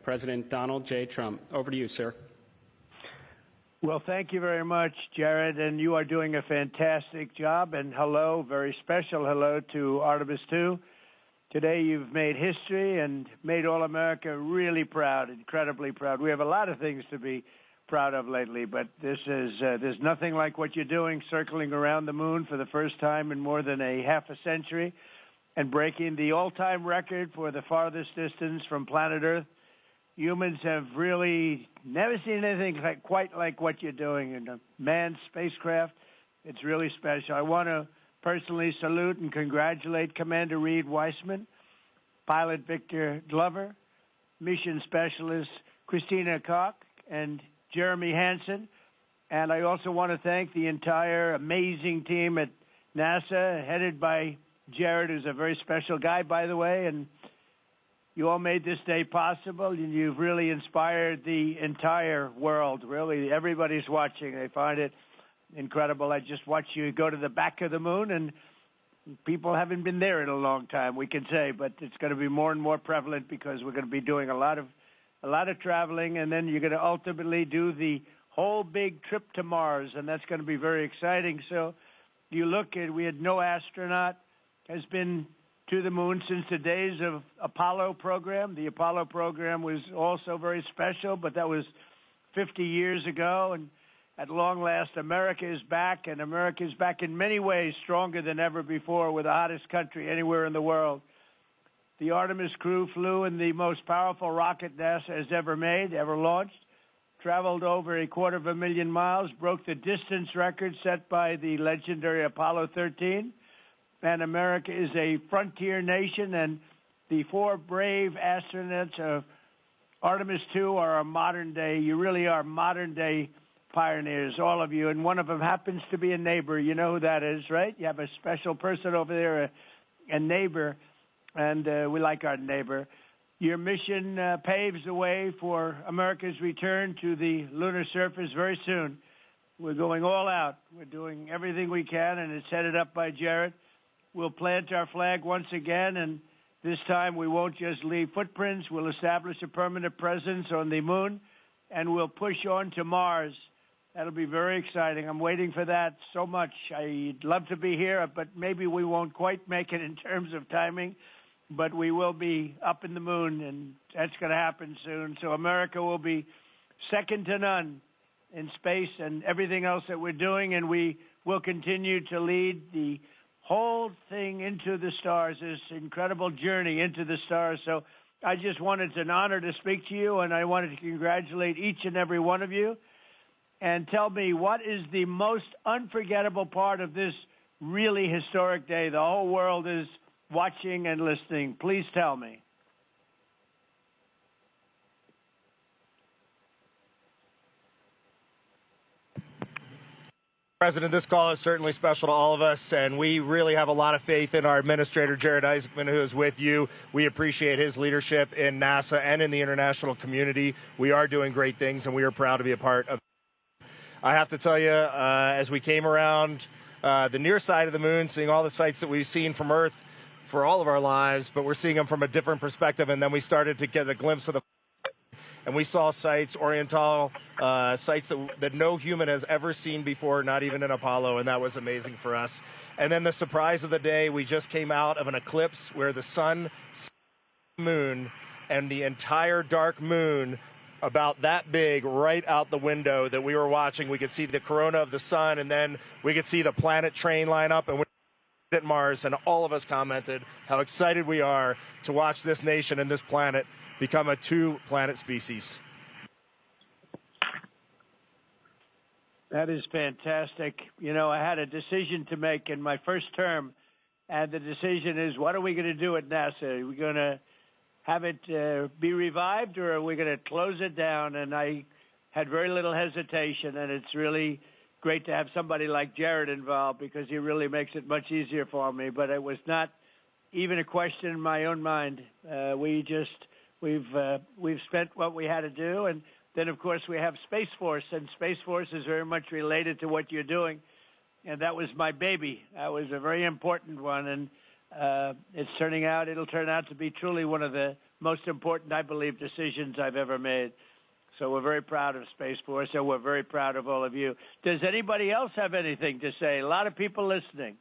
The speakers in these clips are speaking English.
President Donald J. Trump. Over to you, sir. Well, thank you very much, Jared, and you are doing a fantastic job. And hello, very special hello to Artemis II. Today you've made history and made all America really proud, incredibly proud. We have a lot of things to be proud of lately, but this is there's nothing like what you're doing, circling around the moon for the first time in more than a half a century and breaking the all-time record for the farthest distance from planet Earth. Humans have really never seen anything quite like what you're doing in a manned spacecraft. It's really special. I want to personally salute and congratulate Commander Reed Weissman, Pilot Victor Glover, Mission Specialist Christina Koch, and Jeremy Hansen. And I also want to thank the entire amazing team at NASA, headed by Jared, who's a very special guy, by the way, and you all made this day possible, and you've really inspired the entire world. Really, everybody's watching. They find it incredible. I just watched you go to the back of the moon, and people haven't been there in a long time, we can say, but it's going to be more and more prevalent because we're going to be doing a lot of traveling, and then you're going to ultimately do the whole big trip to Mars, and that's going to be very exciting. So you look at, we had no astronaut has been to the moon since the days of Apollo program. The Apollo program was also very special, but that was 50 years ago. And at long last, America is back, and America is back in many ways stronger than ever before. We're the hottest country anywhere in the world. The Artemis crew flew in the most powerful rocket NASA has ever made, ever launched, traveled over 250,000 miles, broke the distance record set by the legendary Apollo 13. And America is a frontier nation, and the four brave astronauts of Artemis II are a modern-day, you really are modern-day pioneers, all of you, and one of them happens to be a neighbor. You know who that is, right? You have a special person over there, a neighbor, and we like our neighbor. Your mission paves the way for America's return to the lunar surface very soon. We're going all out. We're doing everything we can, and it's headed up by Jared. We'll plant our flag once again, and this time we won't just leave footprints. We'll establish a permanent presence on the moon, and we'll push on to Mars. That'll be very exciting. I'm waiting for that so much. I'd love to be here, but maybe we won't quite make it in terms of timing, but we will be up in the moon, and that's going to happen soon. So America will be second to none in space and everything else that we're doing, and we will continue to lead the whole thing into the stars, this incredible journey into the stars. So I just wanted, it's an honor to speak to you, and I wanted to congratulate each and every one of you. And tell me, what is the most unforgettable part of this really historic day? The whole world is watching and listening. Please tell me. President, this call is certainly special to all of us, and we really have a lot of faith in our administrator, Jared Isaacman, who is with you. We appreciate his leadership in NASA and in the international community. We are doing great things, and we are proud to be a part of it. I have to tell you, as we came around the near side of the moon, seeing all the sights that we've seen from Earth for all of our lives, but we're seeing them from a different perspective, and then we started to get a glimpse of the and we saw sites, Oriental sites that no human has ever seen before, not even in Apollo, and that was amazing for us. And then the surprise of the day, we just came out of an eclipse where the sun, moon, and the entire dark moon, about that big, right out the window that we were watching. We could see the corona of the sun, and then we could see the planet train line up, and at Mars, and all of us commented how excited we are to watch this nation and this planet become a two-planet species. That is fantastic. You know, I had a decision to make in my first term, and the decision is, what are we going to do at NASA? Are we going to have it be revived, or are we going to close it down? And I had very little hesitation, and it's really great to have somebody like Jared involved because he really makes it much easier for me. But it was not even a question in my own mind. We've spent what we had to do, and then, of course, we have Space Force, and Space Force is very much related to what you're doing, and that was my baby. That was a very important one, and it'll turn out to be truly one of the most important, I believe, decisions I've ever made. So we're very proud of Space Force, and we're very proud of all of you. Does anybody else have anything to say? A lot of people listening.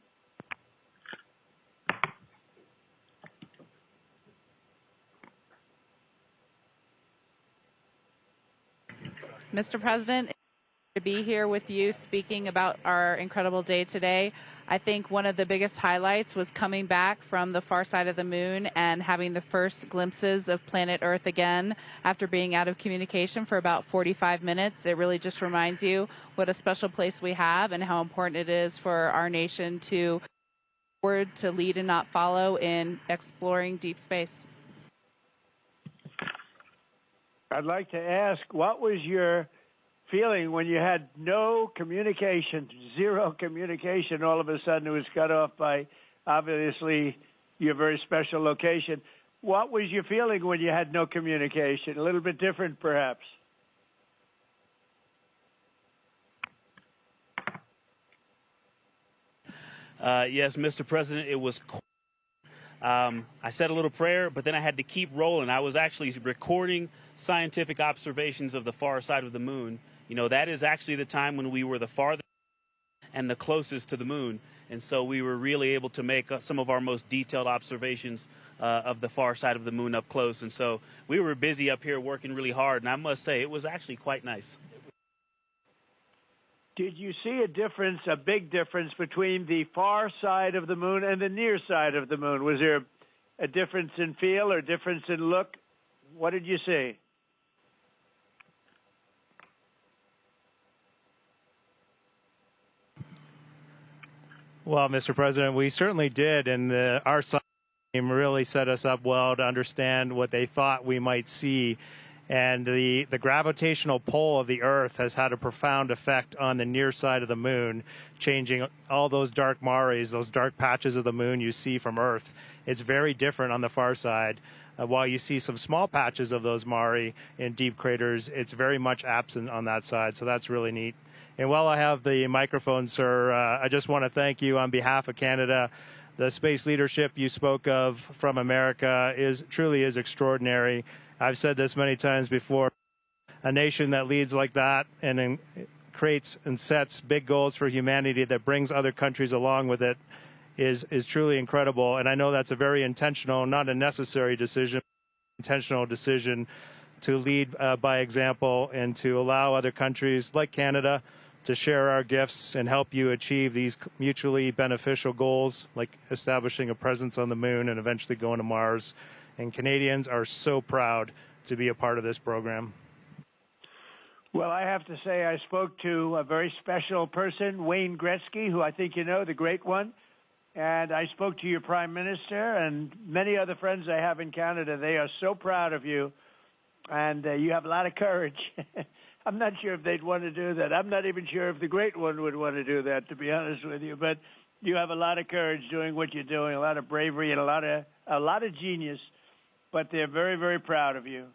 Mr. President, to be here with you speaking about our incredible day today. I think one of the biggest highlights was coming back from the far side of the moon and having the first glimpses of planet Earth again after being out of communication for about 45 minutes. It really just reminds you what a special place we have and how important it is for our nation to lead and not follow in exploring deep space. I'd like to ask, what was your feeling when you had no communication, zero communication? All of a sudden it was cut off by, obviously, your very special location. What was your feeling when you had no communication? A little bit different, perhaps. Yes, Mr. President, it was cold. I said a little prayer, but then I had to keep rolling. I was actually recording scientific observations of the far side of the moon. You know, that is actually the time when we were the farthest and the closest to the moon. And so we were really able to make some of our most detailed observations of the far side of the moon up close. And so we were busy up here working really hard. And I must say, it was actually quite nice. Did you see a difference, a big difference, between the far side of the moon and the near side of the moon? Was there a difference in feel or difference in look? What did you see? Well, Mr. President, we certainly did, and our science team really set us up well to understand what they thought we might see. And the gravitational pull of the Earth has had a profound effect on the near side of the moon, changing all those dark mares, those dark patches of the moon you see from Earth. It's very different on the far side. While you see some small patches of those mare in deep craters, it's very much absent on that side, so that's really neat. And while I have the microphone, sir, I just want to thank you on behalf of Canada. The space leadership you spoke of from America truly is extraordinary. I've said this many times before. A nation that leads like that and creates and sets big goals for humanity that brings other countries along with it is truly incredible. And I know that's a very intentional, not a necessary decision, intentional decision to lead by example and to allow other countries like Canada to share our gifts and help you achieve these mutually beneficial goals, like establishing a presence on the moon and eventually going to Mars. And Canadians are so proud to be a part of this program. Well, I have to say I spoke to a very special person, Wayne Gretzky, who I think you know, the great one. And I spoke to your Prime Minister and many other friends I have in Canada. They are so proud of you, and you have a lot of courage. I'm not sure if they'd want to do that. I'm not even sure if the great one would want to do that, to be honest with you. But you have a lot of courage doing what you're doing, a lot of bravery and a lot of genius. But they're very, very proud of you.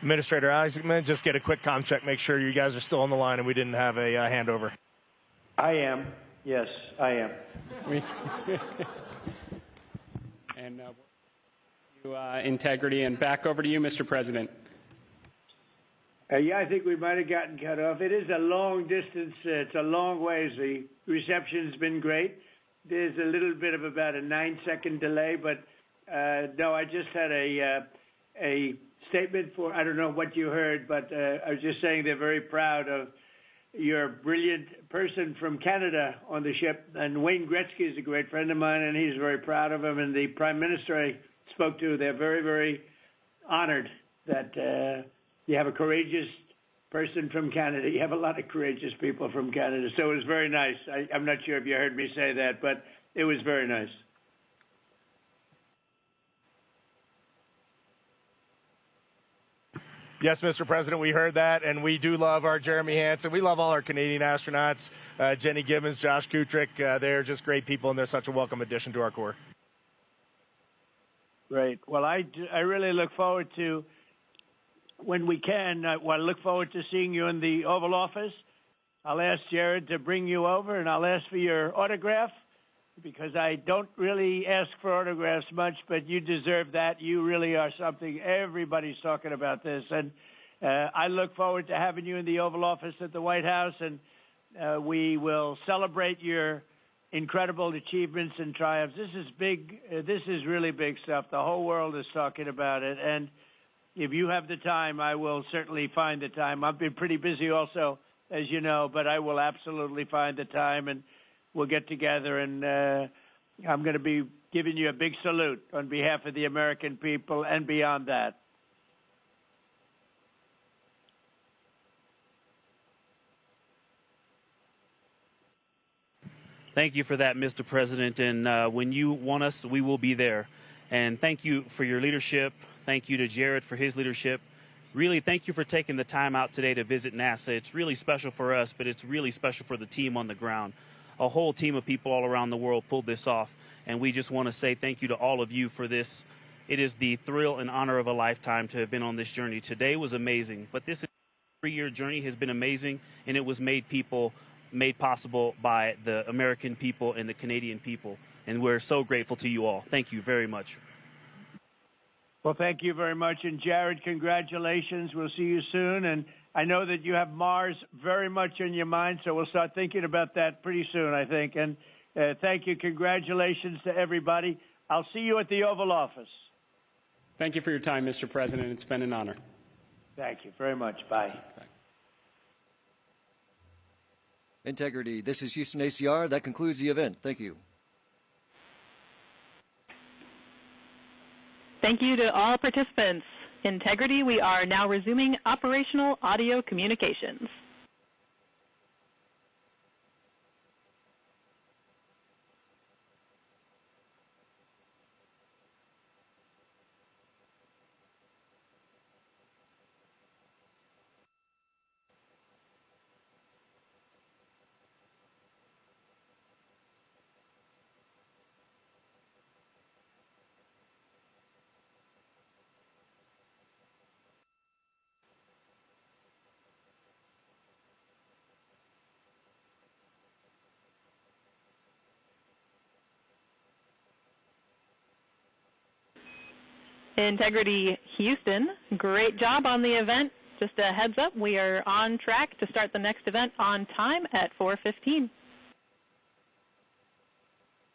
Administrator, I'm going to just get a quick comm check, make sure you guys are still on the line and we didn't have a handover. I am. Yes, I am. And integrity. And back over to you, Mr. President. Yeah, I think we might have gotten cut off. It is a long distance. It's a long ways. The reception's been great. There's a little bit of about a 9-second delay, but No, I just had a statement for, I don't know what you heard, but I was just saying they're very proud of your brilliant person from Canada on the ship. And Wayne Gretzky is a great friend of mine, and he's very proud of him. And the Prime Minister I spoke to, they're very, very honored that you have a courageous person from Canada. You have a lot of courageous people from Canada. So it was very nice. I'm not sure if you heard me say that, but it was very nice. Yes, Mr. President, we heard that, and we do love our Jeremy Hansen. We love all our Canadian astronauts, Jenny Gibbons, Josh Kutrick. They're just great people, and they're such a welcome addition to our Corps. Great. Well, I really look forward to, when we can, I look forward to seeing you in the Oval Office. I'll ask Jared to bring you over, and I'll ask for your autograph, because I don't really ask for autographs much, but you deserve that. You really are something. Everybody's talking about this. And I look forward to having you in the Oval Office at the White House, and we will celebrate your incredible achievements and triumphs. This is big. This is really big stuff. The whole world is talking about it. And if you have the time, I will certainly find the time. I've been pretty busy also, as you know, but I will absolutely find the time, and we'll get together, and I'm going to be giving you a big salute on behalf of the American people and beyond that. Thank you for that, Mr. President. And when you want us, we will be there. And thank you for your leadership. Thank you to Jared for his leadership. Really, thank you for taking the time out today to visit NASA. It's really special for us, but it's really special for the team on the ground. A whole team of people all around the world pulled this off, and we just want to say thank you to all of you for this. It is the thrill and honor of a lifetime to have been on this journey. Today was amazing, but this 3-year journey has been amazing, and it was made possible by the American people and the Canadian people, and we're so grateful to you all. Thank you very much. Well, thank you very much, and Jared, congratulations. We'll see you soon, and I know that you have Mars very much in your mind, so we'll start thinking about that pretty soon, I think. And thank you. Congratulations to everybody. I'll see you at the Oval Office. Thank you for your time, Mr. President. It's been an honor. Thank you very much. Bye. Bye. Integrity. This is Houston ACR. That concludes the event. Thank you. Thank you to all participants. Integrity, we are now resuming operational audio communications. Integrity Houston, great job on the event. Just a heads up, we are on track to start the next event on time at 4:15.